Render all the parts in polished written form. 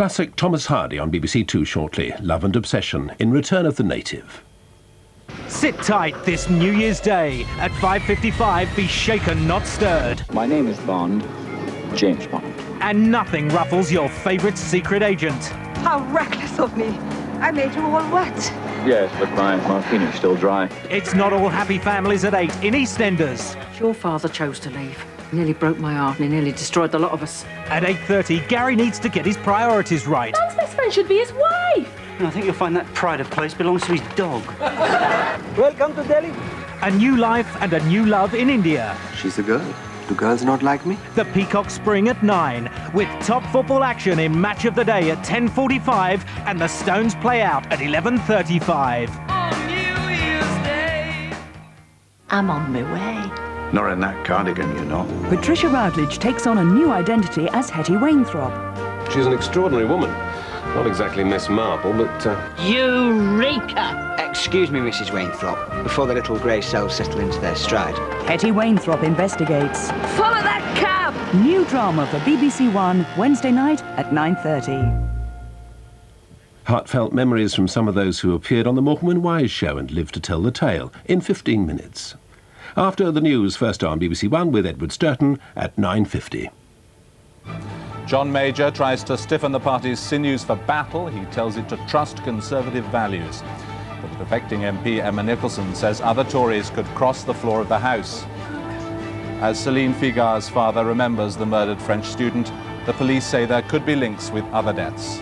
Classic Thomas Hardy on BBC Two shortly. Love and Obsession in Return of the Native. Sit tight this New Year's Day. At 5:55, be shaken, not stirred. My name is Bond, James Bond. And nothing ruffles your favourite secret agent. How reckless of me. I made you all wet. Yes, but my martini's still dry. It's Not All Happy Families at 8 in EastEnders. Your father chose to leave. He nearly broke my heart and he nearly destroyed the lot of us. At 8:30, Gary needs to get his priorities right. Man's best friend should be his wife. I think you'll find that pride of place belongs to his dog. Welcome to Delhi. A new life and a new love in India. She's a girl. Do girls not like me? The Peacock Spring at 9, with top football action in Match of the Day at 10:45 and the Stones play out at 11:35. On New Year's Day. I'm on my way. Not in that cardigan, you know. Patricia Routledge takes on a new identity as Hetty Wainthropp. She's an extraordinary woman. Not exactly Miss Marple, but... Eureka! Excuse me, Mrs. Wainthropp, before the little grey cells settle into their stride. Hetty Wainthropp investigates. Follow that cab! New drama for BBC One, Wednesday night at 9:30. Heartfelt memories from some of those who appeared on the Morecambe and Wise show and lived to tell the tale in 15 minutes. After the news, first on BBC One with Edward Stourton at 9:50. John Major tries to stiffen the party's sinews for battle. He tells it to trust Conservative values. But the defecting MP Emma Nicholson says other Tories could cross the floor of the House. As Céline Figar's father remembers the murdered French student, the police say there could be links with other deaths.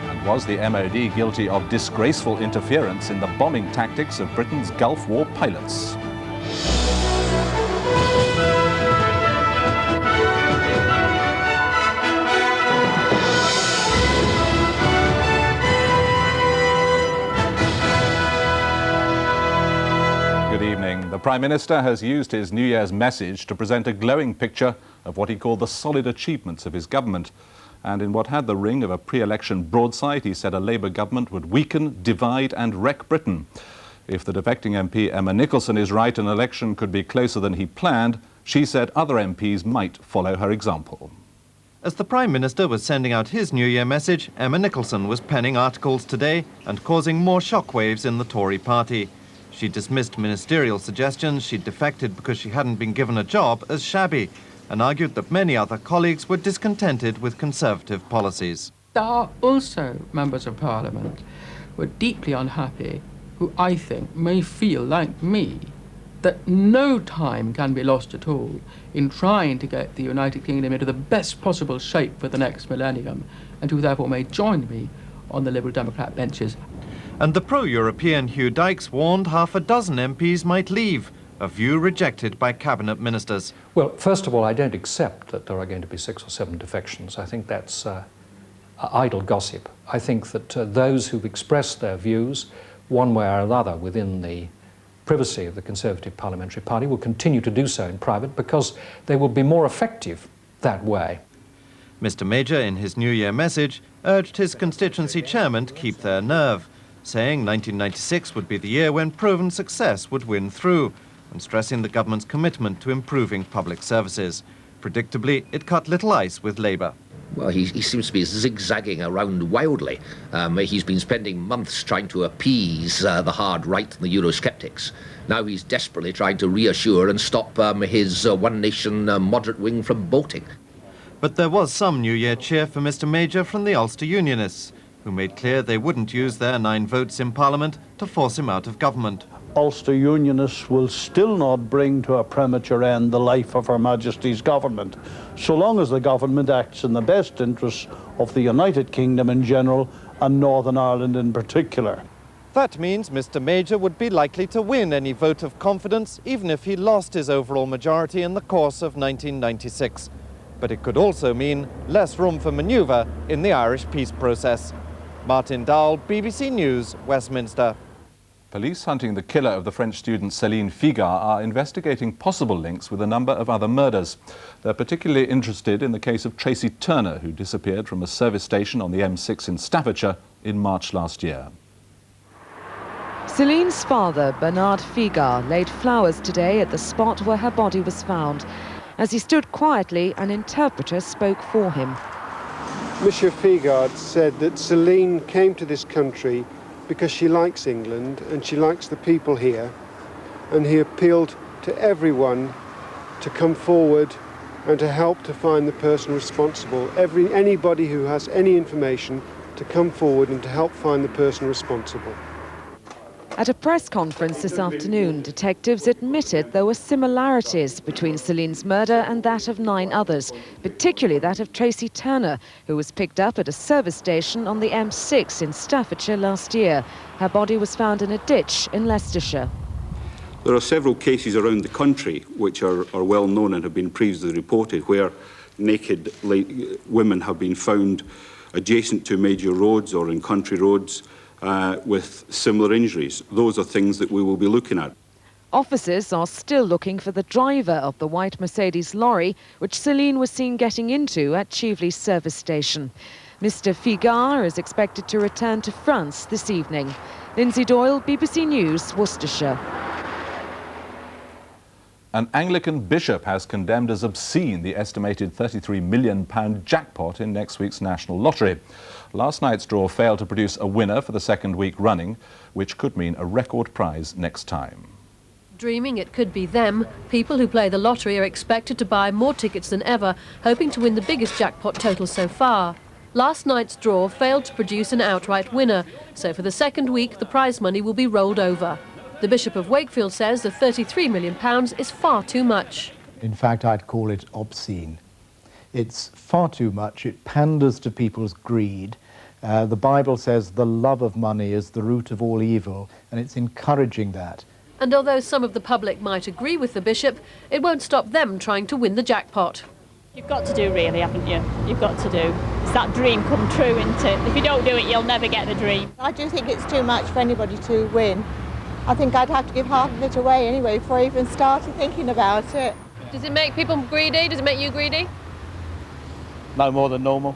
And was the MOD guilty of disgraceful interference in the bombing tactics of Britain's Gulf War pilots? The Prime Minister has used his New Year's message to present a glowing picture of what he called the solid achievements of his government. And in what had the ring of a pre-election broadside, he said a Labour government would weaken, divide and wreck Britain. If the defecting MP Emma Nicholson is right, an election could be closer than he planned. She said other MPs might follow her example. As the Prime Minister was sending out his New Year message, Emma Nicholson was penning articles today and causing more shockwaves in the Tory party. She dismissed ministerial suggestions she'd defected because she hadn't been given a job as shabby, and argued that many other colleagues were discontented with Conservative policies. There are also members of Parliament who are deeply unhappy, who I think may feel like me, that no time can be lost at all in trying to get the United Kingdom into the best possible shape for the next millennium, and who therefore may join me on the Liberal Democrat benches. And the pro-European Hugh Dykes warned half a dozen MPs might leave, a view rejected by cabinet ministers. Well, first of all, I don't accept that there are going to be 6 or 7 defections. I think that's idle gossip. I think that those who've expressed their views, one way or another, within the privacy of the Conservative Parliamentary Party, will continue to do so in private because they will be more effective that way. Mr. Major, in his New Year message, urged his constituency chairman to keep their nerve, saying 1996 would be the year when proven success would win through, and stressing the government's commitment to improving public services. Predictably, it cut little ice with Labour. Well, he seems to be zigzagging around wildly. He's been spending months trying to appease the hard right and the Eurosceptics. Now he's desperately trying to reassure and stop his One Nation moderate wing from bolting. But there was some New Year cheer for Mr. Major from the Ulster Unionists, who made clear they wouldn't use their 9 votes in Parliament to force him out of government. Ulster Unionists will still not bring to a premature end the life of Her Majesty's government, so long as the government acts in the best interests of the United Kingdom in general and Northern Ireland in particular. That means Mr. Major would be likely to win any vote of confidence, even if he lost his overall majority in the course of 1996. But it could also mean less room for manoeuvre in the Irish peace process. Martin Dowle, BBC News, Westminster. Police hunting the killer of the French student Céline Figar are investigating possible links with a number of other murders. They're particularly interested in the case of Tracy Turner, who disappeared from a service station on the M6 in Staffordshire in March last year. Céline's father, Bernard Figar, laid flowers today at the spot where her body was found. As he stood quietly, an interpreter spoke for him. Monsieur Figard said that Celine came to this country because she likes England and she likes the people here, and he appealed to everyone to come forward and to help to find the person responsible. Anybody who has any information to come forward and to help find the person responsible. At a press conference this afternoon, detectives admitted there were similarities between Celine's murder and that of 9 others, particularly that of Tracy Turner, who was picked up at a service station on the M6 in Staffordshire last year. Her body was found in a ditch in Leicestershire. There are several cases around the country which are well known and have been previously reported where naked women have been found adjacent to major roads or in country roads with similar injuries. Those are things that we will be looking at. Officers are still looking for the driver of the white Mercedes lorry, which Celine was seen getting into at Chieveley service station. Mr. Figard is expected to return to France this evening. Lyndsay Doyle, BBC News, Worcestershire. An Anglican bishop has condemned as obscene the estimated £33 million jackpot in next week's national lottery. Last night's draw failed to produce a winner for the second week running, which could mean a record prize next time. Dreaming it could be them, people who play the lottery are expected to buy more tickets than ever, hoping to win the biggest jackpot total so far. Last night's draw failed to produce an outright winner, so for the second week the prize money will be rolled over. The Bishop of Wakefield says the £33 million is far too much. In fact, I'd call it obscene. It's far too much. It panders to people's greed. The Bible says the love of money is the root of all evil, and it's encouraging that. And although some of the public might agree with the Bishop, it won't stop them trying to win the jackpot. You've got to do, really, haven't you? You've got to do. It's that dream come true, isn't it? If you don't do it, you'll never get the dream. I do think it's too much for anybody to win. I think I'd have to give half of it away anyway before I even started thinking about it. Does it make people greedy? Does it make you greedy? No more than normal.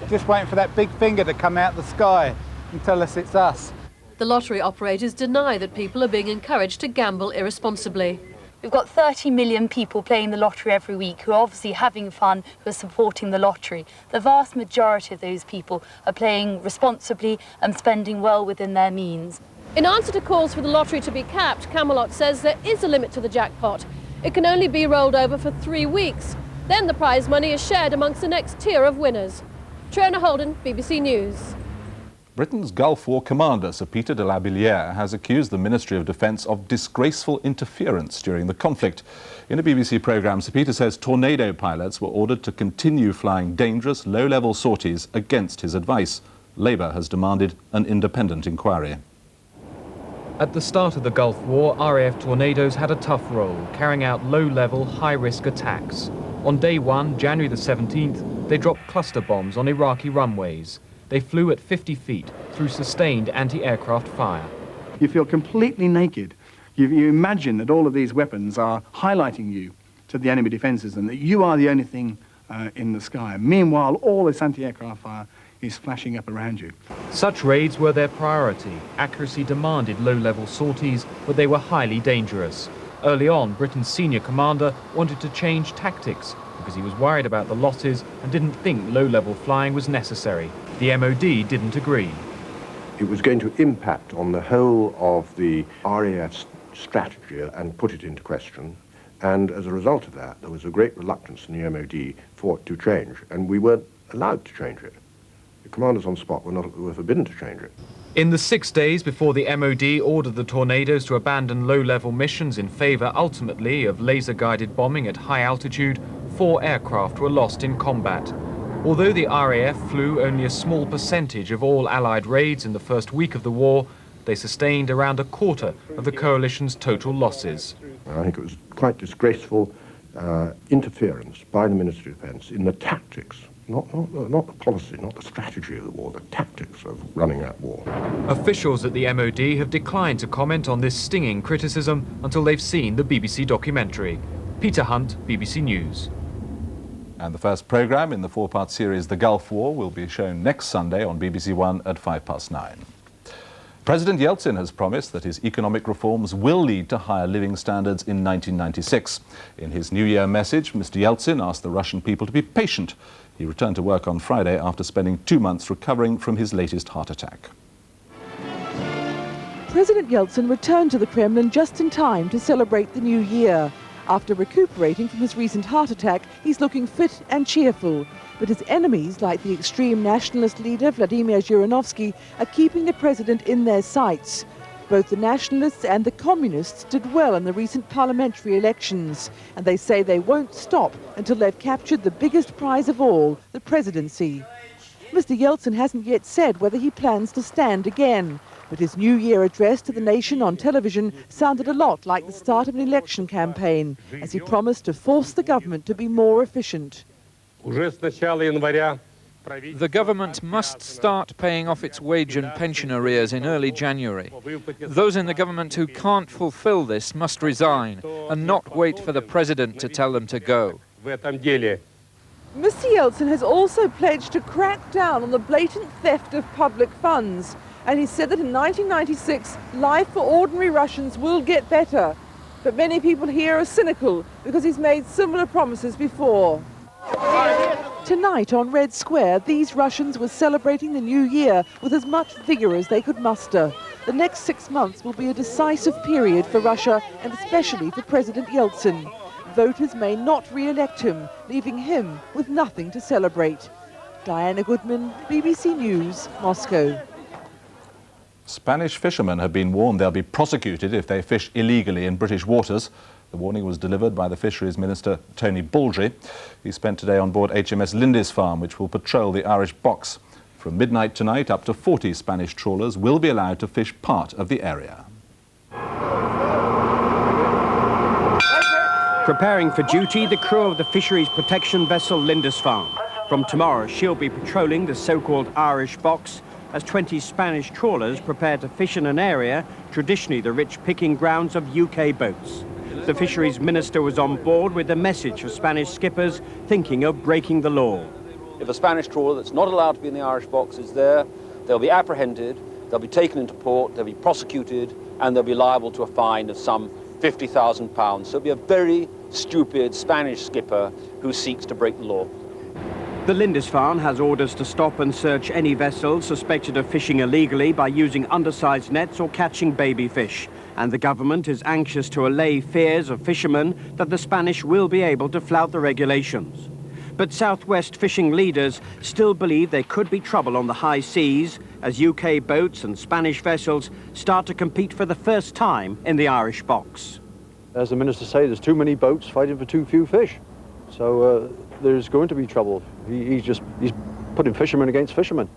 Just waiting for that big finger to come out the sky and tell us it's us. The lottery operators deny that people are being encouraged to gamble irresponsibly. We've got 30 million people playing the lottery every week who are obviously having fun, who are supporting the lottery. The vast majority of those people are playing responsibly and spending well within their means. In answer to calls for the lottery to be capped, Camelot says there is a limit to the jackpot. It can only be rolled over for 3 weeks. Then the prize money is shared amongst the next tier of winners. Triona, Holden, BBC News. Britain's Gulf War commander, Sir Peter de la Billière, has accused the Ministry of Defence of disgraceful interference during the conflict. In a BBC programme, Sir Peter says Tornado pilots were ordered to continue flying dangerous, low-level sorties against his advice. Labour has demanded an independent inquiry. At the start of the Gulf War, RAF Tornadoes had a tough role, carrying out low-level, high-risk attacks. On day 1, January the 17th, they dropped cluster bombs on Iraqi runways. They flew at 50 feet through sustained anti-aircraft fire. You feel completely naked. You imagine that all of these weapons are highlighting you to the enemy defences and that you are the only thing in the sky. Meanwhile, all this anti-aircraft fire is flashing up around you. Such raids were their priority. Accuracy demanded low-level sorties, but they were highly dangerous. Early on, Britain's senior commander wanted to change tactics because he was worried about the losses and didn't think low-level flying was necessary. The MOD didn't agree. It was going to impact on the whole of the RAF's strategy and put it into question. And as a result of that, there was a great reluctance in the MOD for it to change, and we weren't allowed to change it. The commanders on spot were forbidden to change it. In the 6 days before the MOD ordered the Tornadoes to abandon low-level missions in favour, ultimately, of laser-guided bombing at high altitude, 4 aircraft were lost in combat. Although the RAF flew only a small percentage of all Allied raids in the first week of the war, they sustained around a quarter of the coalition's total losses. I think it was quite disgraceful interference by the Ministry of Defence in the tactics, not the policy, not the strategy of the war, the tactics of running that war. Officials at the MOD have declined to comment on this stinging criticism until they've seen the BBC documentary. Peter Hunt, BBC News. And the first programme in the 4-part series The Gulf War will be shown next Sunday on BBC One at 9:05. President Yeltsin has promised that his economic reforms will lead to higher living standards in 1996. In his New Year message, Mr. Yeltsin asked the Russian people to be patient. He returned to work on Friday after spending 2 months recovering from his latest heart attack. President Yeltsin returned to the Kremlin just in time to celebrate the new year. After recuperating from his recent heart attack, he's looking fit and cheerful. But his enemies, like the extreme nationalist leader Vladimir Zhirinovsky, are keeping the president in their sights. Both the nationalists and the communists did well in the recent parliamentary elections, and they say they won't stop until they've captured the biggest prize of all, the presidency. Mr. Yeltsin hasn't yet said whether he plans to stand again, but his New Year address to the nation on television sounded a lot like the start of an election campaign, as he promised to force the government to be more efficient. The government must start paying off its wage and pension arrears in early January. Those in the government who can't fulfill this must resign and not wait for the president to tell them to go. Mr. Yeltsin has also pledged to crack down on the blatant theft of public funds. And he said that in 1996, life for ordinary Russians will get better. But many people here are cynical because he's made similar promises before. Tonight on Red Square, these Russians were celebrating the new year with as much vigour as they could muster. The next 6 months will be a decisive period for Russia and especially for President Yeltsin. Voters may not re-elect him, leaving him with nothing to celebrate. Diana Goodman, BBC News, Moscow. Spanish fishermen have been warned they'll be prosecuted if they fish illegally in British waters. The warning was delivered by the Fisheries Minister, Tony Baldry. He spent today on board HMS Lindisfarne, which will patrol the Irish Box. From midnight tonight, up to 40 Spanish trawlers will be allowed to fish part of the area. Preparing for duty, the crew of the fisheries protection vessel Lindisfarne. From tomorrow, she'll be patrolling the so-called Irish Box as 20 Spanish trawlers prepare to fish in an area traditionally the rich picking grounds of UK boats. The fisheries minister was on board with a message for Spanish skippers thinking of breaking the law. If a Spanish trawler that's not allowed to be in the Irish Box is there, they'll be apprehended, they'll be taken into port, they'll be prosecuted, and they'll be liable to a fine of some £50,000. So it'll be a very stupid Spanish skipper who seeks to break the law. The Lindisfarne has orders to stop and search any vessels suspected of fishing illegally by using undersized nets or catching baby fish. And the government is anxious to allay fears of fishermen that the Spanish will be able to flout the regulations. But Southwest fishing leaders still believe there could be trouble on the high seas as UK boats and Spanish vessels start to compete for the first time in the Irish Box. As the minister said, there's too many boats fighting for too few fish. So there's going to be trouble. He's putting fishermen against fishermen.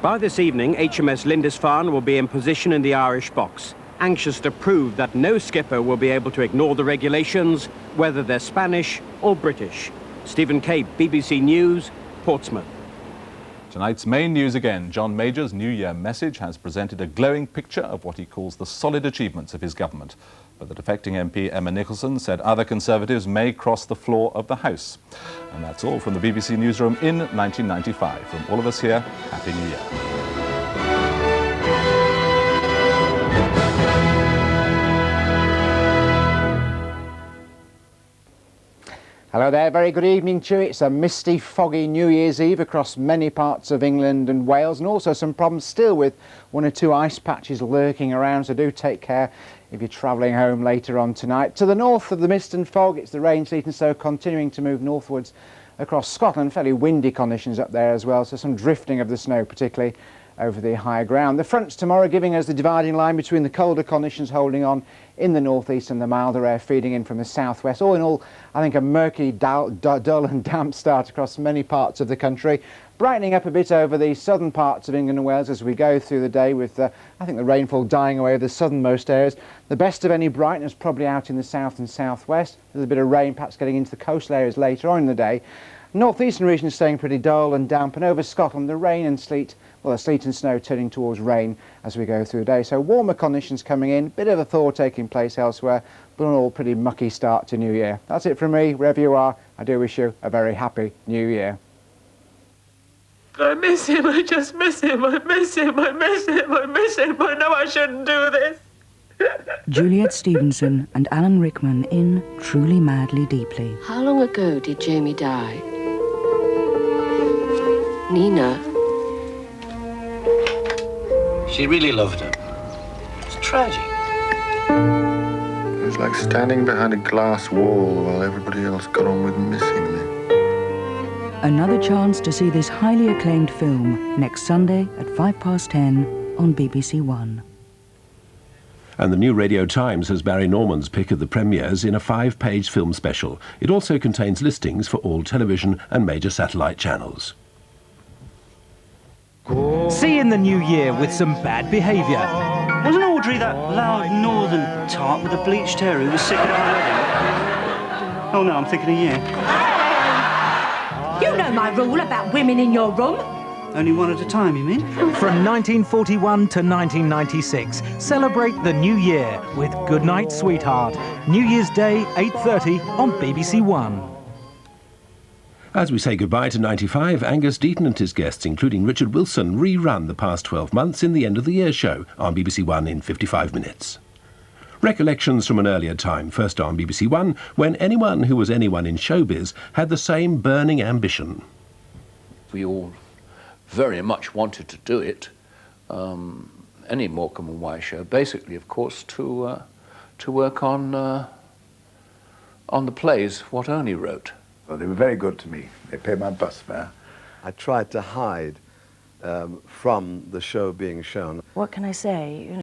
By this evening, HMS Lindisfarne will be in position in the Irish Box, anxious to prove that no skipper will be able to ignore the regulations, whether they're Spanish or British. Stephen Cape, BBC News, Portsmouth. Tonight's main news again. John Major's New Year message has presented a glowing picture of what he calls the solid achievements of his government. But the defecting MP Emma Nicholson said other Conservatives may cross the floor of the House. And that's all from the BBC Newsroom in 1995. From all of us here, Happy New Year. Hello there, very good evening to you. It's a misty, foggy New Year's Eve across many parts of England and Wales, and also some problems still with 1 or 2 ice patches lurking around, so do take care if you're travelling home later on tonight. To the north of the mist and fog, it's the rain, sleet and snow continuing to move northwards across Scotland. Fairly windy conditions up there as well, so some drifting of the snow, particularly over the higher ground. The fronts tomorrow giving us the dividing line between the colder conditions holding on in the northeast and the milder air feeding in from the southwest. All in all, I think a murky, dull and damp start across many parts of the country. Brightening up a bit over the southern parts of England and Wales as we go through the day with, I think, the rainfall dying away over the southernmost areas. The best of any brightness probably out in the south and southwest. There's a bit of rain perhaps getting into the coastal areas later on in the day. Northeastern region staying pretty dull and damp, and over Scotland the rain and sleet, well, the sleet and snow turning towards rain as we go through the day. So warmer conditions coming in, bit of a thaw taking place elsewhere, but an all pretty mucky start to New Year. That's it from me. Wherever you are, I do wish you a very happy New Year. But I miss him, I just miss him, I miss him, I miss him, I miss him. I know I shouldn't do this. Juliet Stevenson and Alan Rickman in Truly Madly Deeply. How long ago did Jamie die? Nina? She really loved him. It's tragic. It was like standing behind a glass wall while everybody else got on with missing me. Another chance to see this highly acclaimed film next Sunday at 10:05 on BBC One. And the New Radio Times has Barry Norman's pick of the premieres in a 5-page film special. It also contains listings for all television and major satellite channels. See in the new year with some bad behaviour. Wasn't Audrey that loud northern tart with a bleached hair who was sick at our wedding? Oh no, I'm thinking of you. You know my rule about women in your room. Only one at a time, you mean? From 1941 to 1996, celebrate the new year with Goodnight Sweetheart. New Year's Day, 8:30 on BBC One. As we say goodbye to 95, Angus Deaton and his guests, including Richard Wilson, rerun the past 12 months in the End of the Year show on BBC One in 55 minutes. Recollections from an earlier time, first on BBC One, when anyone who was anyone in showbiz had the same burning ambition. We all very much wanted to do it, any Morecambe and Wise show, basically, of course, to work on the plays what Ernie wrote. Well, they were very good to me. They paid my bus fare. I tried to hide from the show being shown. What can I say?